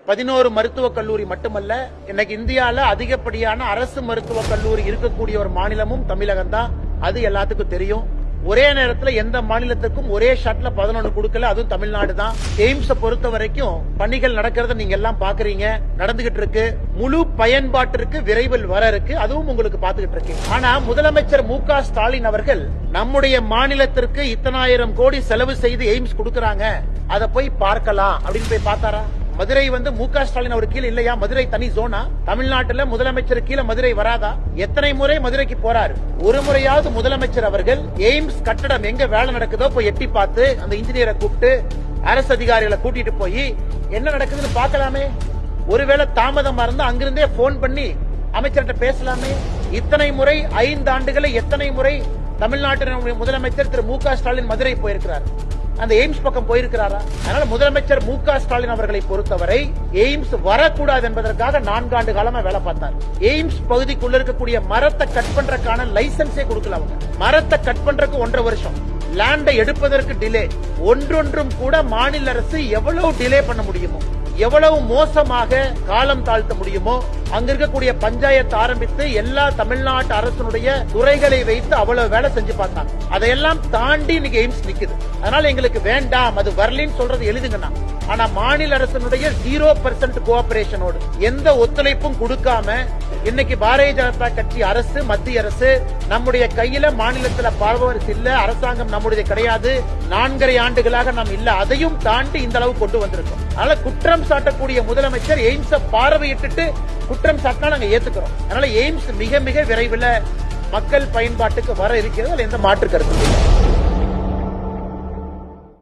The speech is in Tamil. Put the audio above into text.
11 மருத்துவக் கல்லூரி மட்டுமல்ல, இன்னைக்கு இந்தியால அதிகப்படியான அரசு மருத்துவக் கல்லூரி இருக்கக்கூடிய ஒரு மாநிலமும் தமிழகம் தான். அது எல்லாத்துக்கும் தெரியும். ஒரே நேரத்தில் எந்த மாநிலத்துக்கும் ஒரே ஷாட்ல 11 கொடுக்கல, அதுவும் தமிழ்நாடு தான். எய்ம்ஸ் பொறுத்த வரைக்கும் பணிகள் நடக்கிறத நீங்க எல்லாம் பாக்குறீங்க, நடந்துகிட்டு இருக்கு. முழு பயன்பாட்டிற்கு விரைவில் வர இருக்கு, அதுவும் உங்களுக்கு பாத்துக்கிட்டு இருக்கு. ஆனா முதலமைச்சர் மு.க. ஸ்டாலின் அவர்கள் நம்முடைய மாநிலத்திற்கு இத்தனாயிரம் கோடி செலவு செய்து எய்ம்ஸ் கொடுக்கறாங்க, அதை போய் பார்க்கலாம் அப்படின்னு போய் பார்த்தாரா? மதுரை மு.க. ஸ்டாலின் அவர் கீழே இல்லையா? மதுரை தனி ஜோனா? தமிழ்நாட்டில் முதலமைச்சர் கீழே மதுரை வராதா? எத்தனை முறை மதுரைக்கு போறாரு? ஒரு முறையாவது முதலமைச்சர் அவர்கள் எய்ம்ஸ் கட்டடம் எங்க வேலை நடக்குதோ போய் எட்டி பார்த்து அந்த இன்ஜினியரை கூப்பிட்டு அரசு அதிகாரிகளை கூட்டிட்டு போய் என்ன நடக்குதுன்னு பார்க்கலாமே? ஒருவேளை தாமதமா இருந்தா அங்கிருந்தே போன் பண்ணி அமைச்சர்கிட்ட பேசலாமே? இத்தனை முறை 5 ஆண்டுகளை எத்தனை முறை தமிழ்நாட்டின் முதலமைச்சர் திரு மு.க. ஸ்டாலின் மதுரை போயிருக்கிறார்? அந்த எய்ம்ஸ் பக்கம் போயிருக்கிறாரா? அதனால முதலமைச்சர் மு.க. ஸ்டாலின் அவர்களை பொறுத்தவரை எய்ம்ஸ் வரக்கூடாது என்பதற்காக 4 ஆண்டு காலமா வேலை பார்த்தார். எய்ம்ஸ் பகுதிக்குள்ள இருக்கக்கூடிய மரத்தை கட் பண்றதுக்கான லைசன்ஸே கொடுக்கல அவங்க. மரத்தை கட் பண்றதுக்கு 1.5 வருஷம், லேண்டை எடுப்பதற்கு டிலே. ஒன்றொன்றும் கூட மாநில அரசு எவ்வளவு டிலே பண்ண முடியுமோ, எவ்வளவு மோசமாக காலம் தாழ்த்த முடியுமோ அங்க இருக்கக்கூடிய பஞ்சாயத்து ஆரம்பித்து எல்லா தமிழ்நாட்டு அரசனுடைய துறைகளை வைத்து அவ்வளவு வேலை செஞ்சு பார்த்தாங்க. அதையெல்லாம் தாண்டி இன்னைக்கு எய்ம்ஸ் நிக்குது. அதனால எங்களுக்கு வேண்டாம், அது வரலின்னு சொல்றது எழுதுங்கண்ணா. ஆனா மாநில அரசனுடைய 0% கோஆபரேஷனோடு எந்த ஒத்துழைப்பும் கொடுக்காம இன்னைக்கு பாரதிய ஜனதா கட்சி அரசு, மத்திய அரசு நம்முடைய கையில மாநிலத்தில் பரவரிசை இல்ல, அரசாங்கம் நம்முடைய கிடையாது, 4.5 ஆண்டுகளாக நாம் இல்ல, அதையும் தாண்டி இந்த அளவு கொண்டு வந்திருக்கோம். அதனால குற்றம் சாட்டக்கூடிய முதலமைச்சர் எய்ம்ஸை பார்வையிட்டு குற்றம் சாட்டினா நாங்க ஏத்துக்கிறோம். அதனால எய்ம்ஸ் மிக மிக விரைவில் மக்கள் பயன்பாட்டுக்கு வர இருக்கிறது, எந்த மாற்று கருத்து இல்லை.